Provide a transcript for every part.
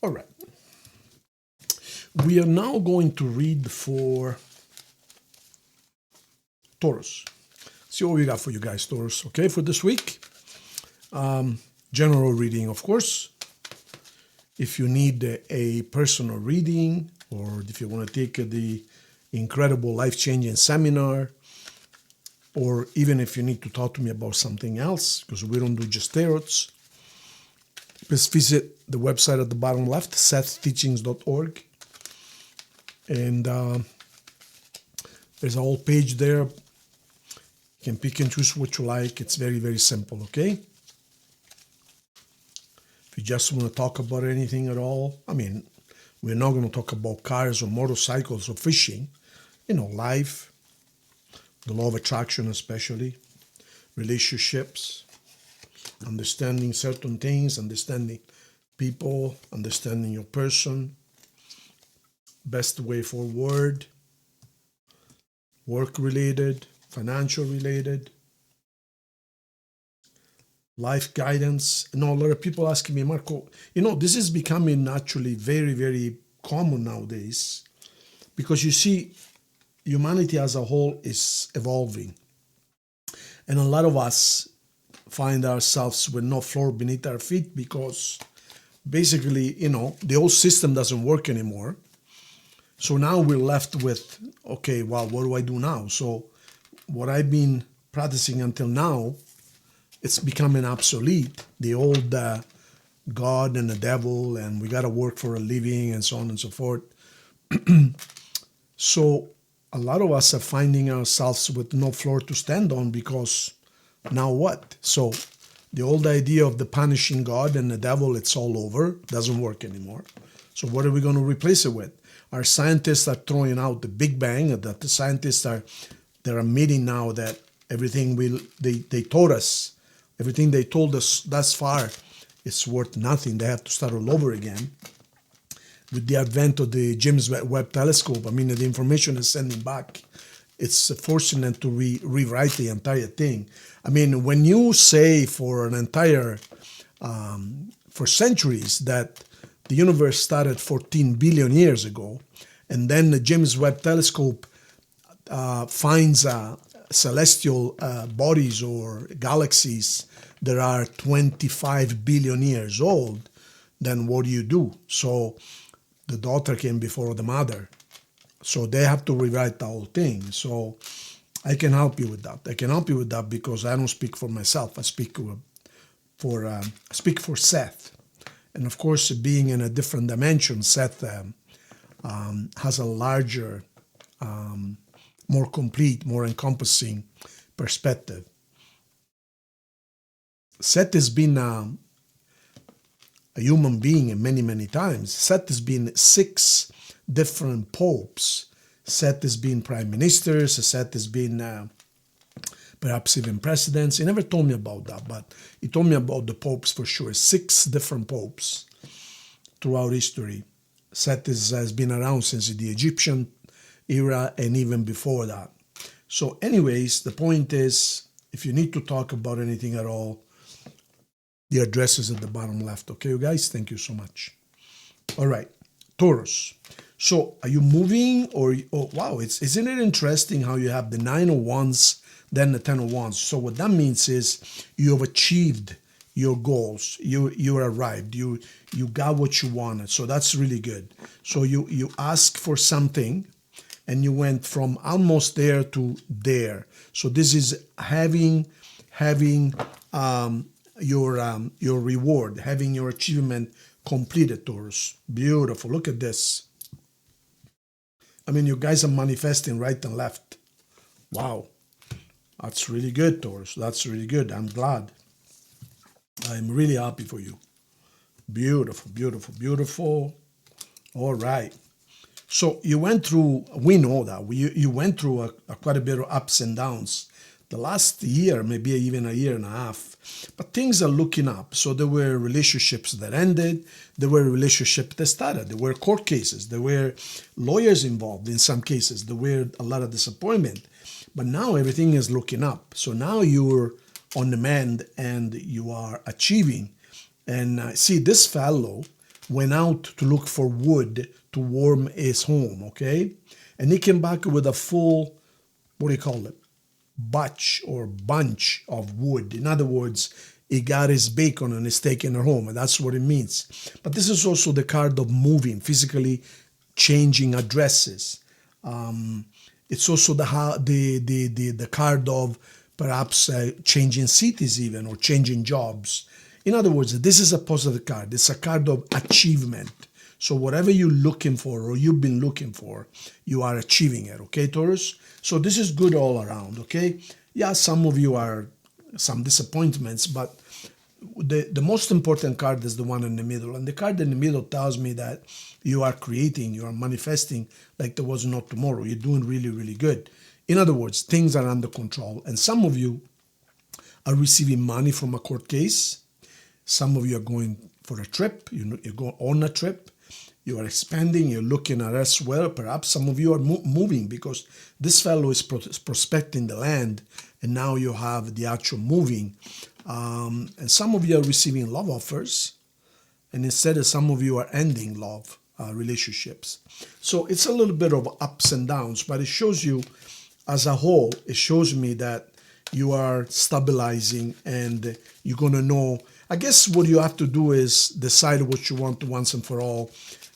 All right. We are now going to read for Taurus. See what we got for you guys, Taurus. Okay, for this week. General reading, of course. If you need a personal reading, or if you want to take the incredible life-changing seminar, or even if you need to talk to me about something else, because we don't do just tarots, please visit the website at the bottom left, sethteachings.org. And there's a whole page there. You can pick and choose what you like. It's very, very simple, okay? If you just want to talk about anything at all, I mean, we're not going to talk about cars or motorcycles or fishing. You know, life, the law of attraction especially, relationships, understanding certain things, understanding people, understanding your person, best way forward, work-related, financial-related, life guidance. You know, a lot of people asking me, Marco, you know, this is becoming actually very, very common nowadays because you see, humanity as a whole is evolving. And a lot of us find ourselves with no floor beneath our feet because basically, you know, the old system doesn't work anymore. So now we're left with, okay, well, what do I do now? So what I've been practicing until now, it's becoming obsolete. The old God and the devil, and we got to work for a living and so on and so forth. So a lot of us are finding ourselves with no floor to stand on because now what? So the old idea of the punishing God and the devil, it's all over, doesn't work anymore. So what are we going to replace it with? Our scientists are throwing out the Big Bang, that the scientists they're admitting now that everything they told us, everything they told us thus far, it's worth nothing. They have to start all over again. With the advent of the James Webb Telescope, I mean, the information is sending back. It's forcing them to rewrite the entire thing. I mean, when you say for an entire, for centuries that the universe started 14 billion years ago, and then the James Webb Telescope finds celestial bodies or galaxies that are 25 billion years old, then what do? So the daughter came before the mother. So they have to rewrite the whole thing. So I can help you with that. I can help you with that because I don't speak for myself. I speak for Seth. And of course, being in a different dimension, Seth has a larger, more complete, more encompassing perspective. Seth has been a human being many, many times. Seth has been 6 different popes. Seth has been prime ministers. Seth has been perhaps even presidents. He never told me about that, but he told me about the popes for sure. 6 different popes throughout history. Seth has been around since the Egyptian era and even before that. So anyways, the point is, if you need to talk about anything at all, the address is at the bottom left. Okay, you guys? Thank you so much. All right, Taurus. So are you moving or, oh, wow, isn't it interesting how you have the 9 of Wands, then the 10 of Wands? So what that means is you have achieved your goals. You arrived. You got what you wanted. So that's really good. So you asked for something and you went from almost there to there. So this is having your reward, having your achievement completed, Taurus. Beautiful. Look at this. I mean, you guys are manifesting right and left. Wow. That's really good, Taurus. That's really good. I'm glad. I'm really happy for you. Beautiful, beautiful, beautiful. All right. So you went through, we know that, you went through quite a bit of ups and downs. The last year, maybe even a year and a half, but things are looking up. So there were relationships that ended, there were relationships that started, there were court cases, there were lawyers involved in some cases, there were a lot of disappointment. But now everything is looking up. So now you're on the mend and you are achieving. And see, this fellow went out to look for wood to warm his home, okay? And he came back with a full, what do you call it? Bunch of wood. In other words, he got his bacon and is taking her home, and that's what it means. But this is also the card of moving, physically changing addresses. It's also the card of perhaps changing cities even, or changing jobs. In other words, this is a positive card. It's a card of achievement. So whatever you're looking for or you've been looking for, you are achieving it, okay, Taurus? So this is good all around, okay? Yeah, some of you are some disappointments, but the most important card is the one in the middle. And the card in the middle tells me that you are creating, you are manifesting like there was no tomorrow. You're doing really, really good. In other words, things are under control. And some of you are receiving money from a court case. Some of you are going for a trip. You're going on a trip. You are expanding. You're looking at elsewhere. Perhaps some of you are moving because this fellow is prospecting the land, and now you have the actual moving. And some of you are receiving love offers, and instead of some of you are ending love relationships. So it's a little bit of ups and downs, but it shows you as a whole, it shows me that you are stabilizing and you're going to know. I guess what you have to do is decide what you want once and for all,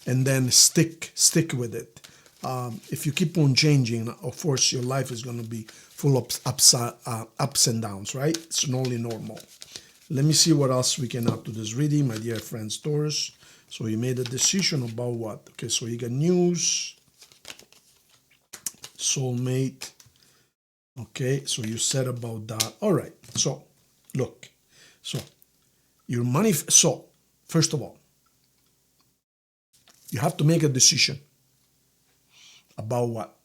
and then stick with it. If you keep on changing, of course, your life is going to be full of ups and downs, right? It's only normal. Let me see what else we can add to this reading, my dear friends, Taurus. So you made a decision about what? Okay, so you got news, soulmate. Okay, so you said about that. All right, so look. So your money. So first of all, you have to make a decision about what?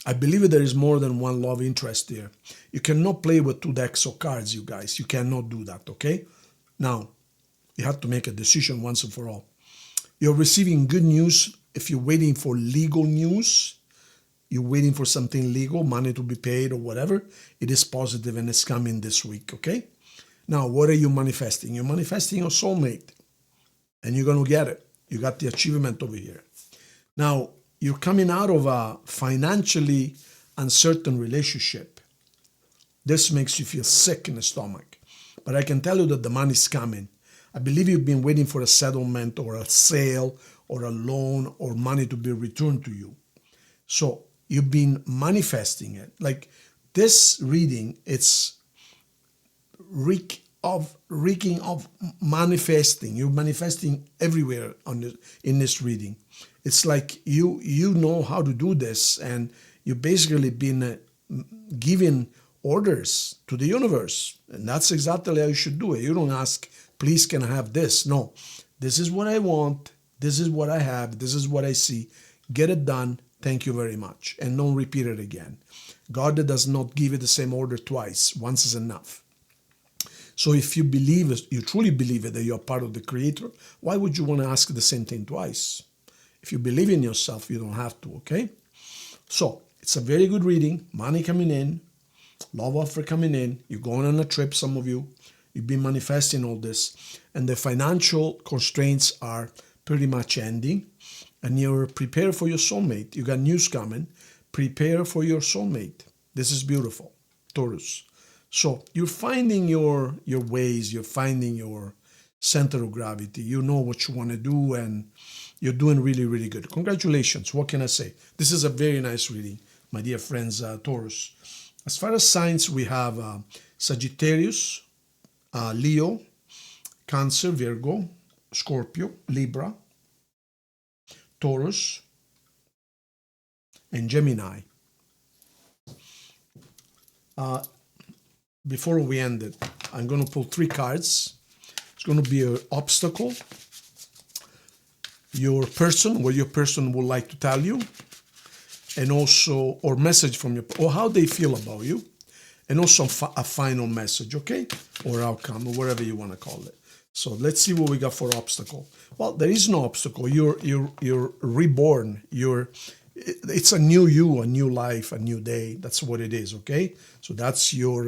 I believe there is more than one love interest there. You cannot play with two decks of cards, you guys. You cannot do that, okay? Now, you have to make a decision once and for all. You're receiving good news if you're waiting for legal news. You're waiting for something legal, money to be paid or whatever. It is positive and it's coming this week, okay? Now, what are you manifesting? You're manifesting your soulmate, and you're going to get it. You got the achievement over here. Now, you're coming out of a financially uncertain relationship. This makes you feel sick in the stomach. But I can tell you that the money's coming. I believe you've been waiting for a settlement or a sale or a loan or money to be returned to you. So you've been manifesting it. Like this reading, it's reeking of manifesting. You're manifesting everywhere in this reading. It's like you know how to do this, and you've basically been giving orders to the universe, and that's exactly how you should do it. You don't ask, please can I have this? No, this is what I want, this is what I have, this is what I see. Get it done, thank you very much, and don't repeat it again. God does not give you the same order twice. Once is enough. So if you believe, you truly believe it, that you're part of the Creator, why would you want to ask the same thing twice? If you believe in yourself, you don't have to, okay? So it's a very good reading. Money coming in, love offer coming in. You're going on a trip, some of you. You've been manifesting all this. And the financial constraints are pretty much ending. And you're prepared for your soulmate. You got news coming. Prepare for your soulmate. This is beautiful, Taurus. So you're finding your ways. You're finding your center of gravity. You know what you want to do, and you're doing really, really good. Congratulations. What can I say? This is a very nice reading, my dear friends, Taurus. As far as signs, we have Sagittarius, Leo, Cancer, Virgo, Scorpio, Libra, Taurus, and Gemini. Before we end it, I'm going to pull 3 cards. It's going to be an obstacle, your person, what your person would like to tell you, and also, or message from your, or how they feel about you, and also a final message, okay? Or outcome, or whatever you want to call it. So let's see what we got for obstacle. Well, there is no obstacle. You're reborn. It's a new you, a new life, a new day. That's what it is, okay? So that's your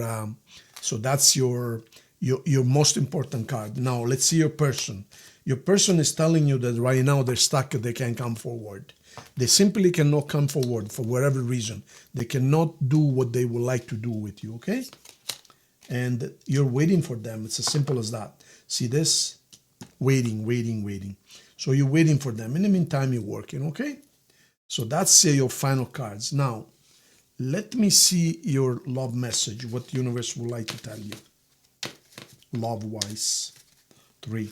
most important card. Now let's see your person. Your person is telling you that right now they're stuck, they can't come forward. They simply cannot come forward for whatever reason. They cannot do what they would like to do with you, okay? And you're waiting for them. It's as simple as that. See this? Waiting, waiting, waiting. So you're waiting for them. In the meantime, you're working, okay? So that's your final cards. Now, let me see your love message, what the universe would like to tell you. Love-wise. 3.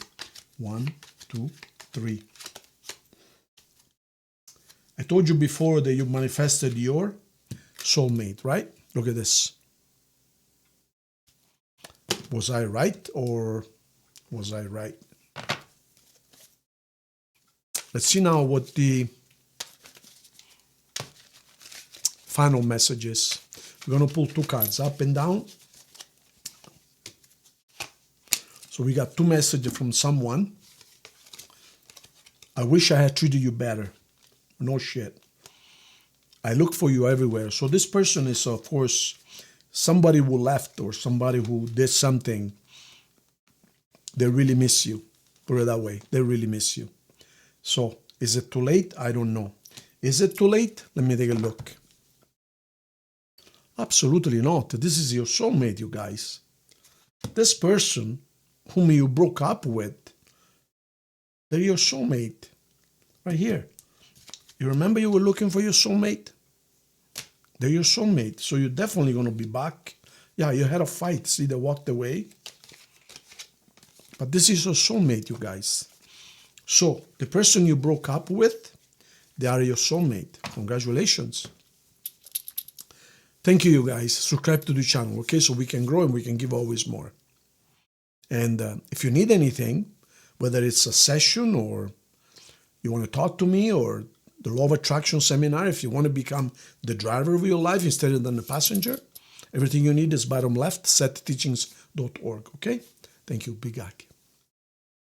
1, 2, 3. I told you before that you manifested your soulmate, right? Look at this. Was I right or was I right? Let's see now what the final message is. We're going to pull 2 cards, up and down. So we got 2 messages from someone. I wish I had treated you better. No shit. I look for you everywhere. So this person is, of course, somebody who left or somebody who did something. They really miss you. Put it that way. They really miss you. So is it too late? I don't know. Is it too late? Let me take a look. Absolutely not. This is your soulmate, you guys. This person whom you broke up with, they're your soulmate. Right here. You remember you were looking for your soulmate? They're your soulmate. So you're definitely going to be back. Yeah, you had a fight. See, they walked away. But this is your soulmate, you guys. So the person you broke up with, they are your soulmate. Congratulations. Thank you, you guys. Subscribe to the channel, okay? So we can grow and we can give always more. And if you need anything, whether it's a session or you want to talk to me or the Law of Attraction seminar, if you want to become the driver of your life instead of the passenger, everything you need is bottom left, setteachings.org, okay? Thank you. Big Aki.